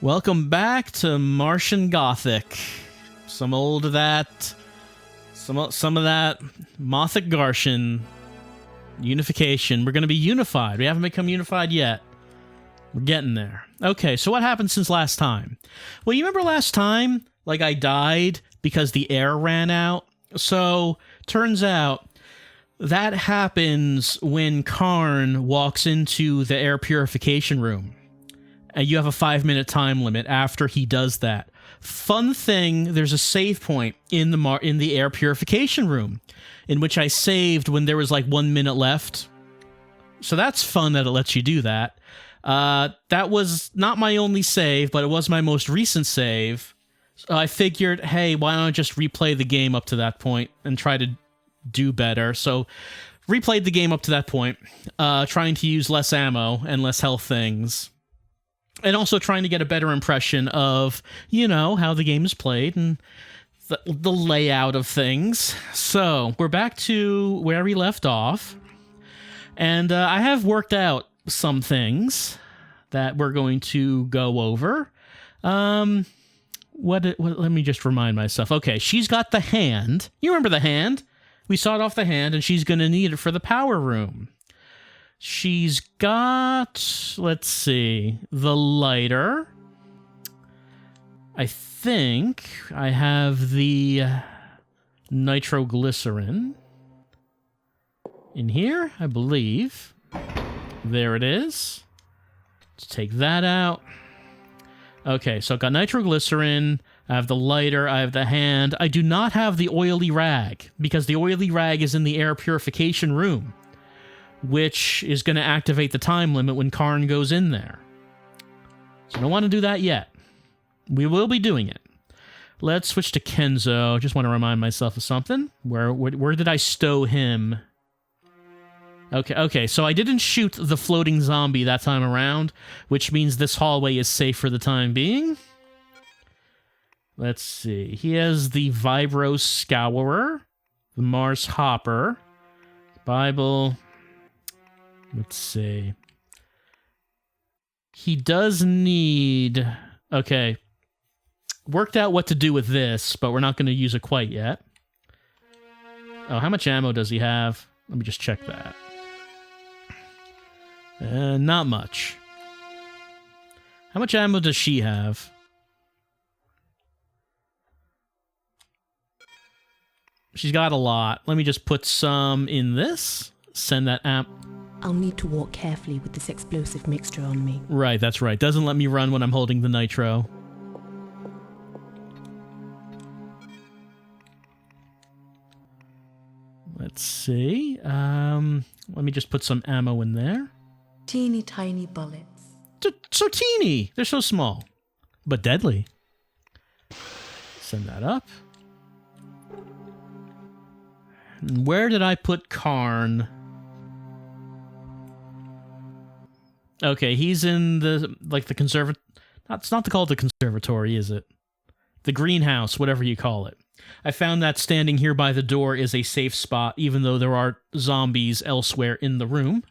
Welcome back to Martian Gothic. Some of that Mothic Garshin unification. We're going to be unified. We haven't become unified yet. We're getting there. Okay, so what happened since last time? Well, you remember last time, like, I died because the air ran out? So, turns out, that happens when Karne walks into the air purification room. And you have a 5-minute time limit after he does that. Fun thing, there's a save point in the air purification room, in which I saved when there was like 1 minute left. So that's fun that it lets you do that. That was not my only save, but it was my most recent save. So I figured, hey, why don't I just replay the game up to that point and try to do better? So replayed the game up to that point, trying to use less ammo and less health things. And also trying to get a better impression of, you know, how the game is played and the layout of things. So, we're back to where we left off. And I have worked out some things that we're going to go over. Let me just remind myself. Okay, she's got the hand. You remember the hand? We sawed off the hand, and she's going to need it for the power room. She's got, let's see, the lighter. I think I have the nitroglycerin in here, I believe. There it is. Let's take that out. Okay, so I've got nitroglycerin, I have the lighter, I have the hand. I do not have the oily rag, because the oily rag is in the air purification room, which is going to activate the time limit when Karne goes in there. So I don't want to do that yet. We will be doing it. Let's switch to Kenzo. Just want to remind myself of something. Where did I stow him? Okay, so I didn't shoot the floating zombie that time around, which means this hallway is safe for the time being. Let's see. He has the Vibro Scourer, the Mars Hopper, Bible. Let's see. He does need... Okay. Worked out what to do with this, but we're not going to use it quite yet. Oh, how much ammo does he have? Let me just check that. Not much. How much ammo does she have? She's got a lot. Let me just put some in this. Send that I'll need to walk carefully with this explosive mixture on me. Right, that's right. Doesn't let me run when I'm holding the nitro. Let's see. Let me just put some ammo in there. Teeny tiny bullets. So teeny! They're so small. But deadly. Send that up. And where did I put Karne? Okay, he's in the, like, the it's not called the conservatory, is it? The greenhouse, whatever you call it. I found that standing here by the door is a safe spot, even though there are zombies elsewhere in the room.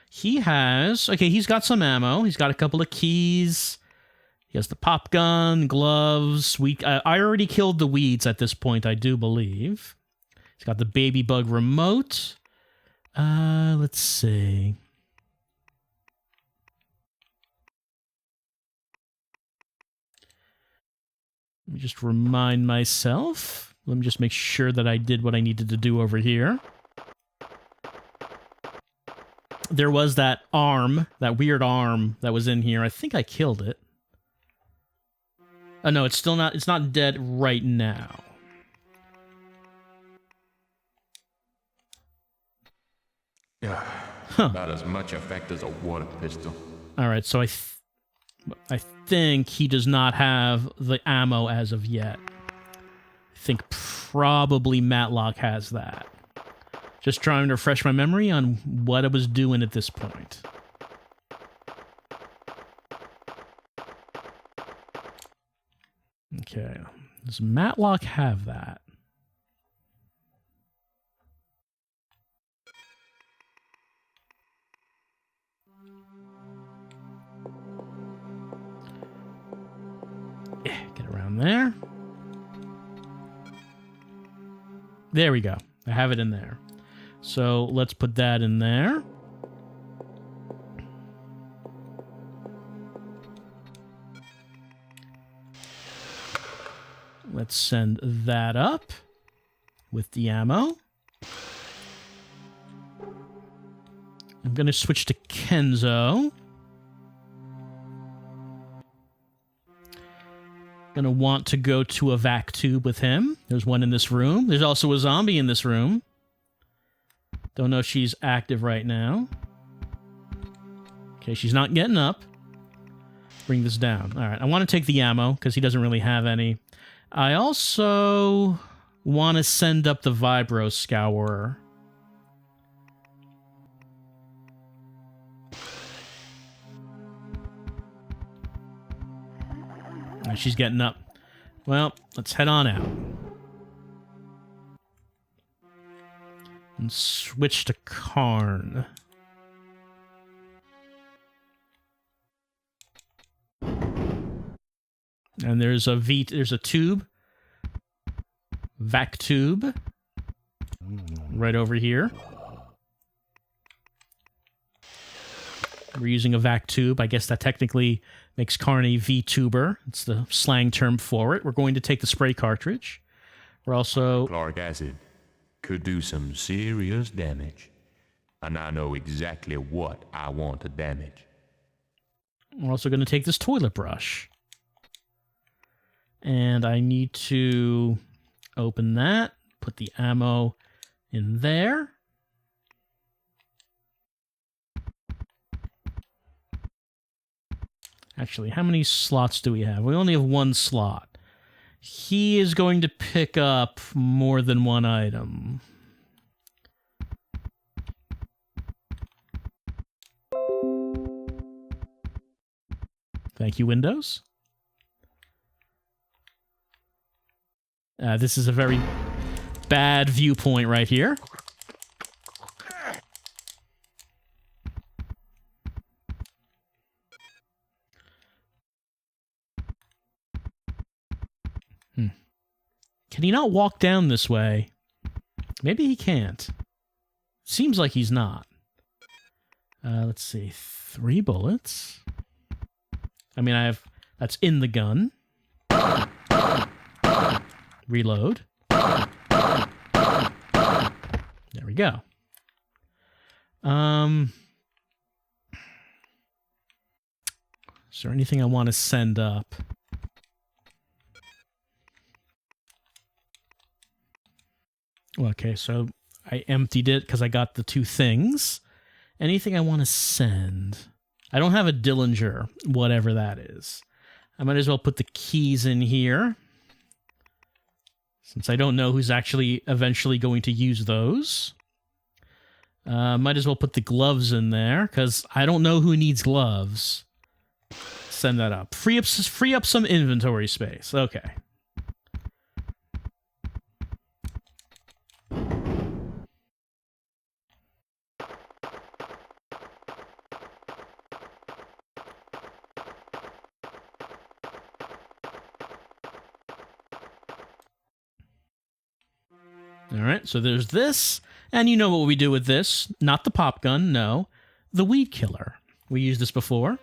He has... Okay, he's got some ammo. He's got a couple of keys. He has the pop gun, gloves. I already killed the weeds at this point, I do believe. He's got the baby bug remote. Let's see... Let me just remind myself. Let me just make sure that I did what I needed to do over here. There was that arm, that weird arm that was in here. I think I killed it. Oh, no, it's still not, it's not dead right now. Yeah, huh. About as much effect as a water pistol. All right, so I think he does not have the ammo as of yet. I think probably Matlock has that. Just trying to refresh my memory on what I was doing at this point. Okay, does Matlock have that? down there. There we go. I have it in there. So let's put that in there. Let's send that up with the ammo. I'm going to switch to Kenzo. Going to want to go to a vac tube with him. There's one in this room. There's also a zombie in this room. Don't know if she's active right now. Okay, she's not getting up. Bring this down. All right, I want to take the ammo because he doesn't really have any. I also want to send up the Vibro Scourer. She's getting up. Well, let's head on out. And switch to Karne. And there's a tube. Vac tube. Right over here. We're using a vac tube. I guess that technically makes Karne VTuber. It's the slang term for it. We're going to take the spray cartridge. We're also... Chloric acid could do some serious damage. And I know exactly what I want to damage. We're also going to take this toilet brush. And I need to open that. Put the ammo in there. Actually, how many slots do we have? We only have one slot. He is going to pick up more than one item. Thank you, Windows. This is a very bad viewpoint right here. Can he not walk down this way? Maybe he can't. Seems like he's not. Let's see. 3 bullets. I mean, that's in the gun. Reload. There we go. Is there anything I want to send up? Okay, so I emptied it because I got the 2 things. Anything I want to send? I don't have a Dillinger, whatever that is. I might as well put the keys in here, since I don't know who's actually eventually going to use those. Might as well put the gloves in there, because I don't know who needs gloves. Send that up. Free up some inventory space. Okay. All right, so there's this, and you know what we do with this. Not the pop gun, no. The weed killer. We used this before.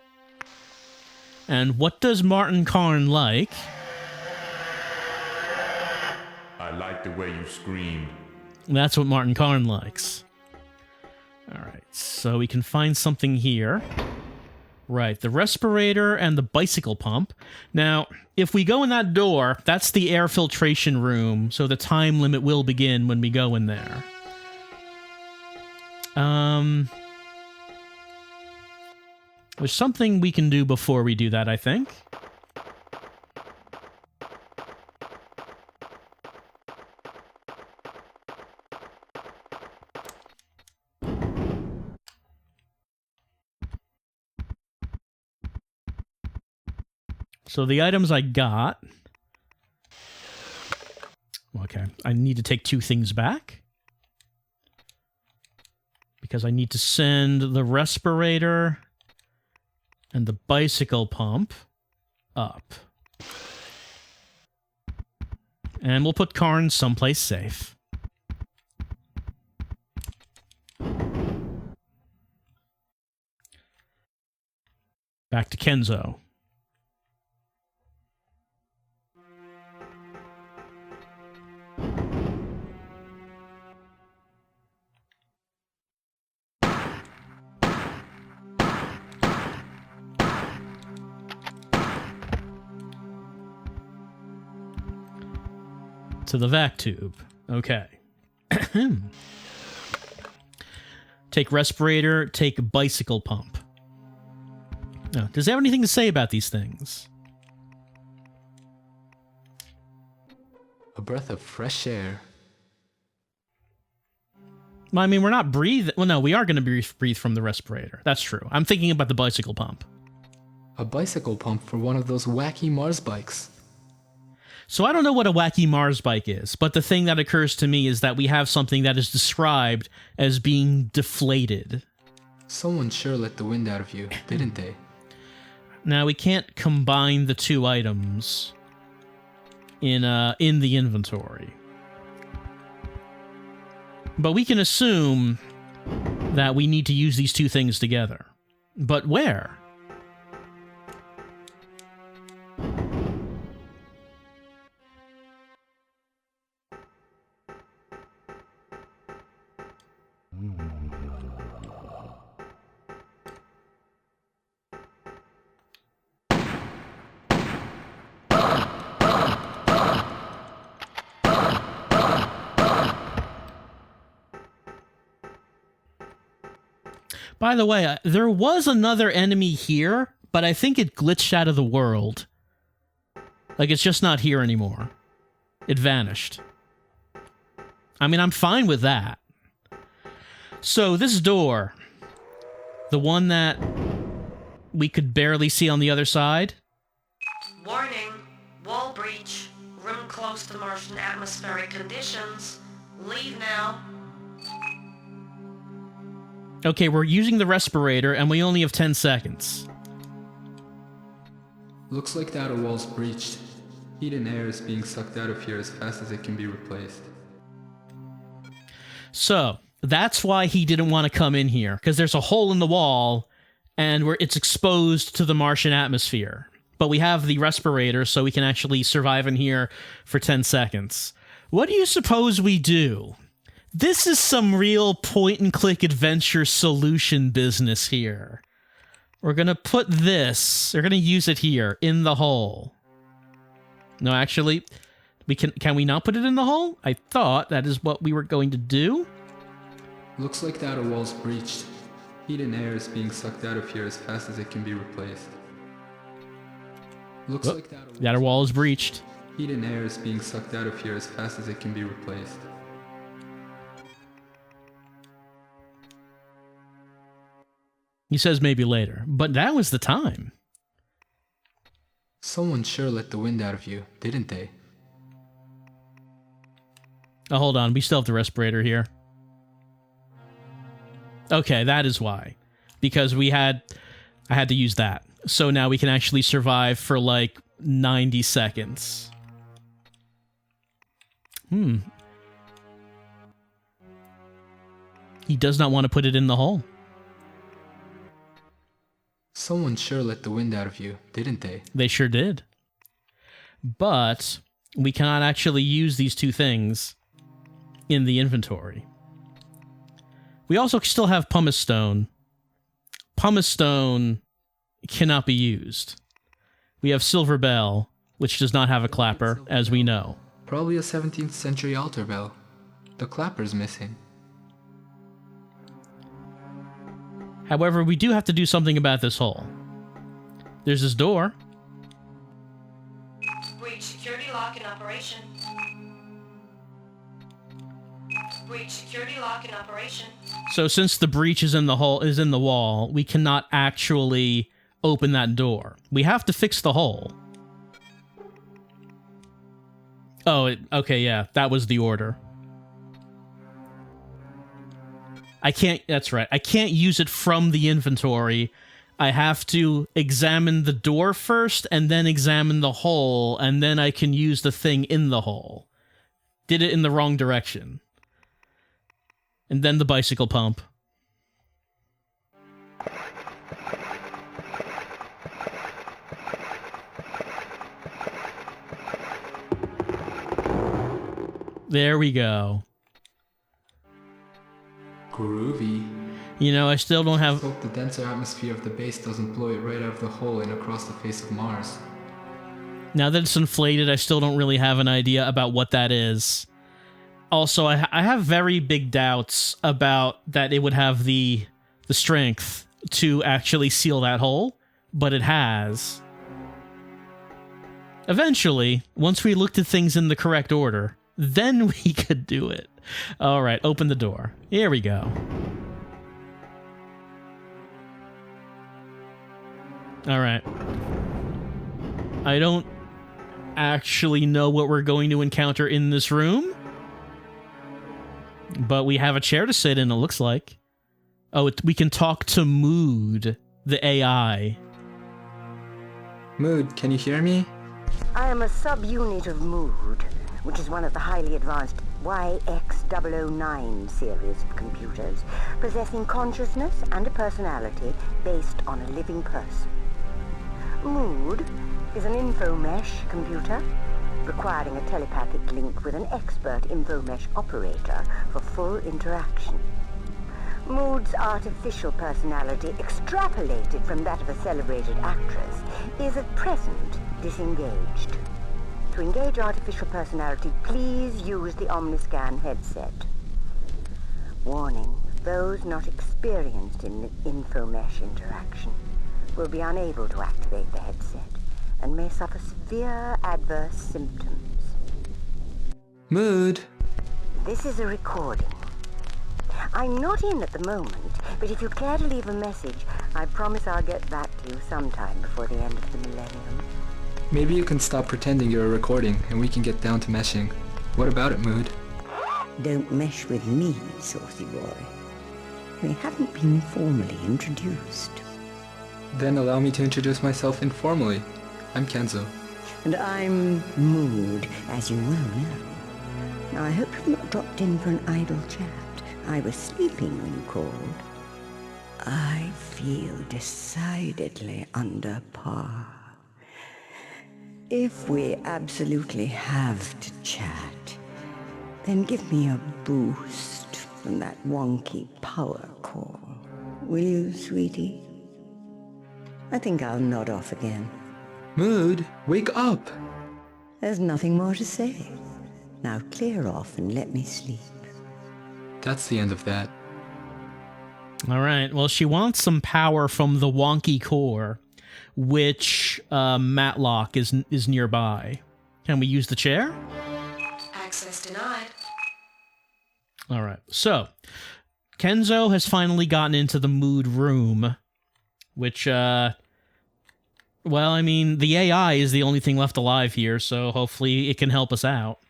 And what does Martin Karne like? I like the way you screamed. That's what Martin Karne likes. All right, so we can find something here. Right, the respirator and the bicycle pump. Now, if we go in that door, that's the air filtration room, so the time limit will begin when we go in there. There's something we can do before we do that, I think. So the items I got... Okay, I need to take 2 things back. Because I need to send the respirator and the bicycle pump up. And we'll put Karne someplace safe. Back to Kenzo. To the vac tube. Okay. Take respirator, take bicycle pump. Now, does it have anything to say about these things? A breath of fresh air. Well, I mean, we're not breathing. Well, no, we are going to breathe from the respirator. That's true. I'm thinking about the bicycle pump. A bicycle pump for one of those wacky Mars bikes. So I don't know what a wacky Mars bike is, but the thing that occurs to me is that we have something that is described as being deflated. Someone sure let the wind out of you, didn't they? Now, we can't combine the two items in the inventory. But we can assume that we need to use these two things together. But where? By the way, there was another enemy here, but I think it glitched out of the world. Like, it's just not here anymore. It vanished. I mean, I'm fine with that. So, this door, the one that we could barely see on the other side. Warning, wall breach, room close to Martian atmospheric conditions. Leave now. Okay, we're using the respirator, and we only have 10 seconds. Looks like the outer wall's breached. Heat and air is being sucked out of here as fast as it can be replaced. So, that's why he didn't want to come in here, because there's a hole in the wall, and it's exposed to the Martian atmosphere. But we have the respirator, so we can actually survive in here for 10 seconds. What do you suppose we do? This is some real point-and-click adventure solution business here. We're going to put this, we're going to use it here, in the hole. No, actually, can we not put it in the hole? I thought that is what we were going to do. Looks like the outer wall's breached. Heat and air is being sucked out of here as fast as it can be replaced. Looks like the outer wall is breached. Heat and air is being sucked out of here as fast as it can be replaced. He says maybe later, but that was the time. Someone sure let the wind out of you, didn't they? Oh, hold on. We still have the respirator here. Okay, that is why. Because I had to use that. So now we can actually survive for like 90 seconds. He does not want to put it in the hole. Someone sure let the wind out of you, didn't they? They sure did. But we cannot actually use these two things in the inventory. We also still have pumice stone. Pumice stone cannot be used. We have silver bell, which does not have a clapper, as we know. Probably a 17th century altar bell. The clapper's missing. However, we do have to do something about this hole. There's this door. Breach security lock in operation. Breach security lock in operation. So since the breach is in the wall, we cannot actually open that door. We have to fix the hole. Oh, okay, yeah, that was the order. That's right. I can't use it from the inventory. I have to examine the door first and then examine the hole, and then I can use the thing in the hole. did it in the wrong direction. And then the bicycle pump. There we go. Groovy. You know, I still don't have... Hope the denser atmosphere of the base doesn't blow it right out of the hole and across the face of Mars. Now that it's inflated, I still don't really have an idea about what that is. Also, I have very big doubts about that it would have the strength to actually seal that hole, but it has. Eventually, once we looked at things in the correct order, then we could do it. All right, open the door. Here we go. All right. I don't actually know what we're going to encounter in this room, but we have a chair to sit in, it looks like. Oh, we can talk to Mood, the AI. Mood, can you hear me? I am a subunit of Mood, which is one of the highly advanced YX009 series of computers, possessing consciousness and a personality based on a living person. Mood is an infomesh computer, requiring a telepathic link with an expert infomesh operator for full interaction. Mood's artificial personality, extrapolated from that of a celebrated actress, is at present disengaged. To engage artificial personality, please use the Omniscan headset. Warning, those not experienced in infomesh interaction will be unable to activate the headset and may suffer severe adverse symptoms. Mood! This is a recording. I'm not in at the moment, but if you care to leave a message, I promise I'll get back to you sometime before the end of the millennium. Maybe you can stop pretending you're recording and we can get down to meshing. What about it, Mood? Don't mesh with me, saucy boy. We haven't been formally introduced. Then allow me to introduce myself informally. I'm Kenzo. And I'm Mood, as you well know. Now, I hope you've not dropped in for an idle chat. I was sleeping when you called. I feel decidedly under par. If we absolutely have to chat, then give me a boost from that wonky power core. Will you, sweetie? I think I'll nod off again. Mood, wake up! There's nothing more to say. Now clear off and let me sleep. That's the end of that. All right. Well, she wants some power from the wonky core, which Matlock is nearby. Can we use the chair? Access denied. All right. So, Kenzo has finally gotten into the Mood room, which, well, I mean, the AI is the only thing left alive here, so hopefully it can help us out.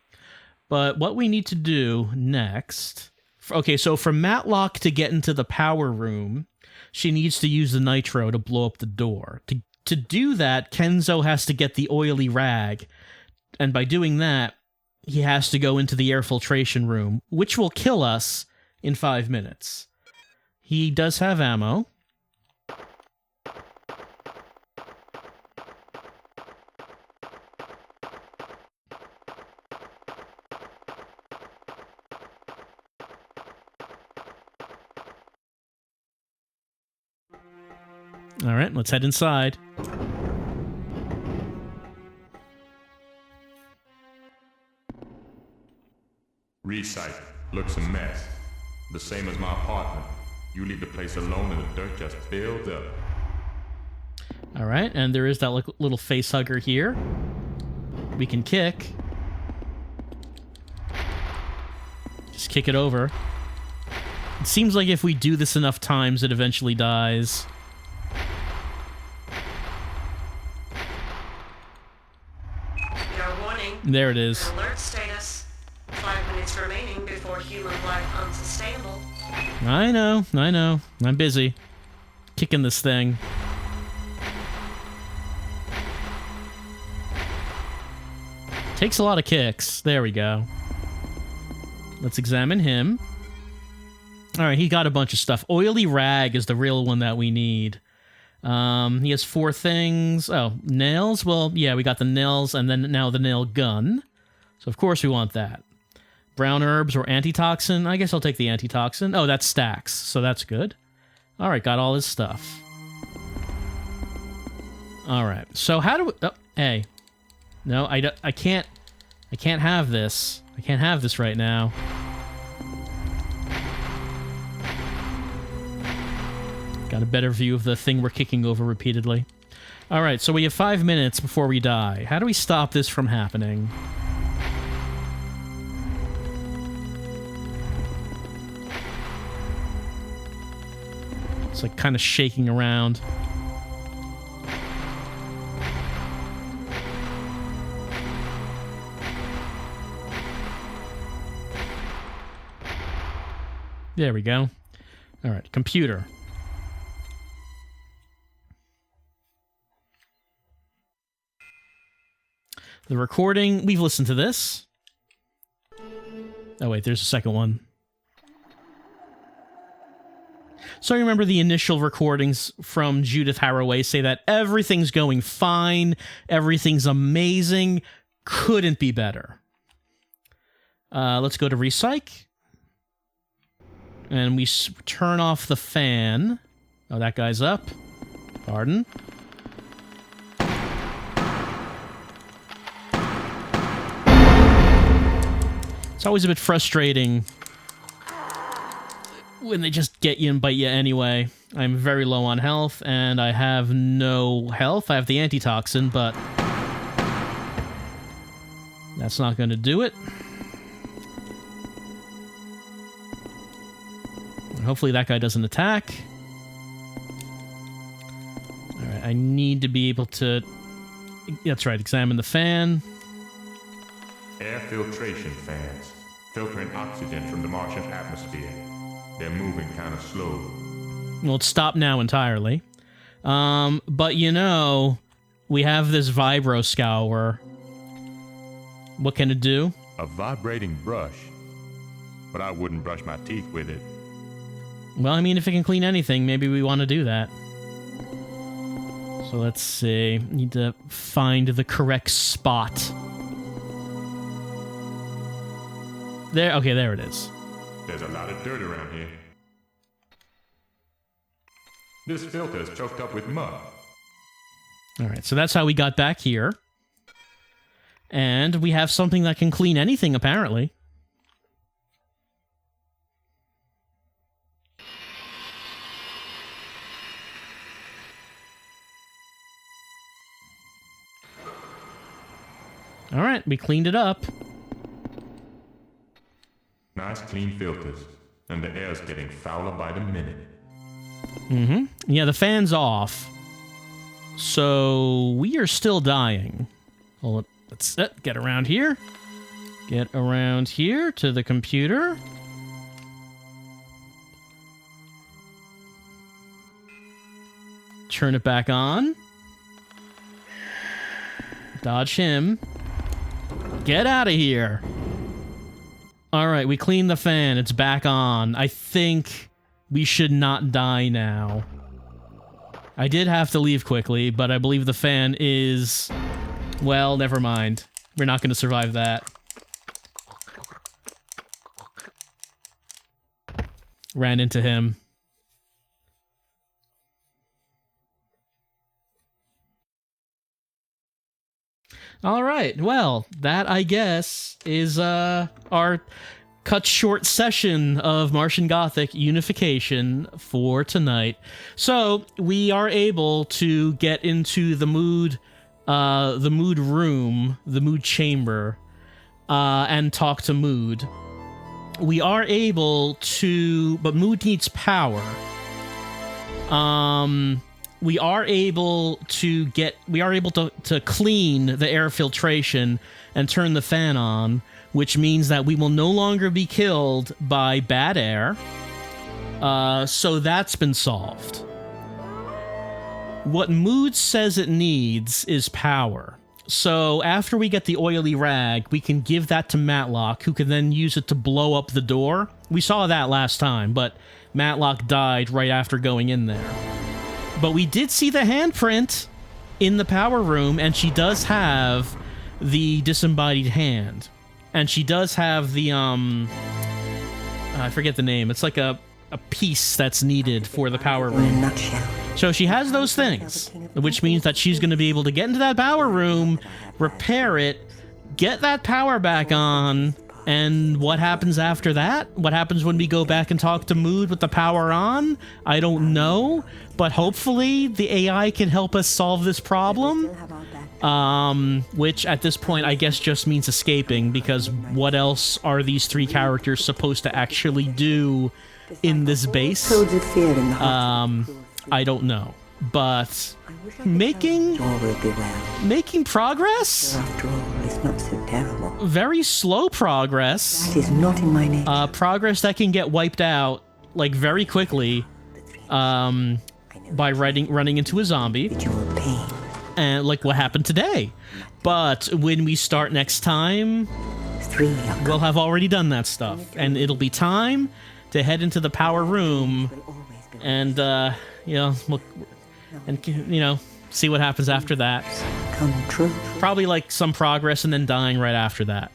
But what we need to do next... Okay, so for Matlock to get into the power room, she needs to use the nitro to blow up the door. To do that, Kenzo has to get the oily rag, and by doing that, he has to go into the air filtration room, which will kill us in 5 minutes. He does have ammo. All right, let's head inside. Resite. Looks a mess. The same as my apartment. You leave the place alone and the dirt just builds up. All right, and there is that little face hugger here. We can kick. Just kick it over. It seems like if we do this enough times, it eventually dies. There it is. Alert status. 5 minutes remaining before human life unsustainable. I know. I'm busy. Kicking this thing. Takes a lot of kicks. There we go. Let's examine him. All right, he got a bunch of stuff. Oily rag is the real one that we need. He has 4 things. Oh, nails? Well, yeah, we got the nails and then now the nail gun. So, of course, we want that. Brown herbs or antitoxin? I guess I'll take the antitoxin. Oh, that's stacks, so that's good. All right, got all his stuff. All right, so how do we... Oh, hey. No, I can't have this. I can't have this right now. Got a better view of the thing we're kicking over repeatedly. All right, so we have 5 minutes before we die. How do we stop this from happening? It's like kind of shaking around. There we go. All right, computer. The recording, we've listened to this. Oh wait, there's a second one. So I remember the initial recordings from Judith Haraway say that everything's going fine, everything's amazing, couldn't be better. Let's go to Recyc. And we turn off the fan. Oh, that guy's up. Pardon. It's always a bit frustrating when they just get you and bite you anyway. I'm very low on health, and I have no health. I have the antitoxin, but that's not going to do it. Hopefully that guy doesn't attack. Alright, I need to be able to... That's right, examine the fan. Air filtration fans, filtering oxygen from the Martian atmosphere. They're moving kind of slow. Well, it's stopped now entirely. But you know, we have this vibro scour. What can it do? A vibrating brush. But I wouldn't brush my teeth with it. Well, I mean, if it can clean anything, maybe we want to do that. So let's see. Need to find the correct spot. There. Okay, there it is. There's a lot of dirt around here. This filter is choked up with mud. All right, so that's how we got back here. And we have something that can clean anything, apparently. All right, we cleaned it up. Nice clean filters, and the air's getting fouler by the minute. Mm-hmm. Yeah, the fan's off. So we are still dying. Well, let's get around here. Get around here to the computer. Turn it back on. Dodge him. Get out of here. All right, we cleaned the fan. It's back on. I think we should not die now. I did have to leave quickly, but I believe the fan is... Well, never mind. We're not going to survive that. Ran into him. All right, well, that, I guess, is our cut short session of Martian Gothic Unification for tonight. So, we are able to get into the mood room, the mood chamber, and talk to Mood. We are able to... But Mood needs power. We are able to clean the air filtration and turn the fan on, which means that we will no longer be killed by bad air. So that's been solved. What Mood says it needs is power. So after we get the oily rag, we can give that to Matlock, who can then use it to blow up the door. We saw that last time, but Matlock died right after going in there. But we did see the handprint in the power room, and she does have the disembodied hand. And she does have the, I forget the name. It's like a piece that's needed for the power In a room. nutshell. So she has those things, which means that she's going to be able to get into that power room, repair it, get that power back on, and what happens after that? What happens when we go back and talk to Mood with the power on? I don't know, but hopefully the AI can help us solve this problem, which at this point I guess just means escaping, because what else are these three characters supposed to actually do in this base? Codes of fear in the heart. I don't know, but making All will be well. making progress. After all, it's not so terrible. Very slow progress. That is not in my nature. Progress that can get wiped out like very quickly, by running into a zombie, Visual pain. and like what happened today. But when we start next time, 3 young we'll have already done that stuff, and it'll be time to head into the power room and look and see what happens after that. come true. Probably like some progress and then dying right after that,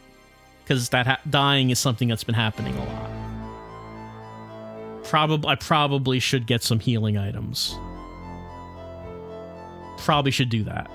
because dying is something that's been happening a lot. I probably should get some healing items. Probably should do that.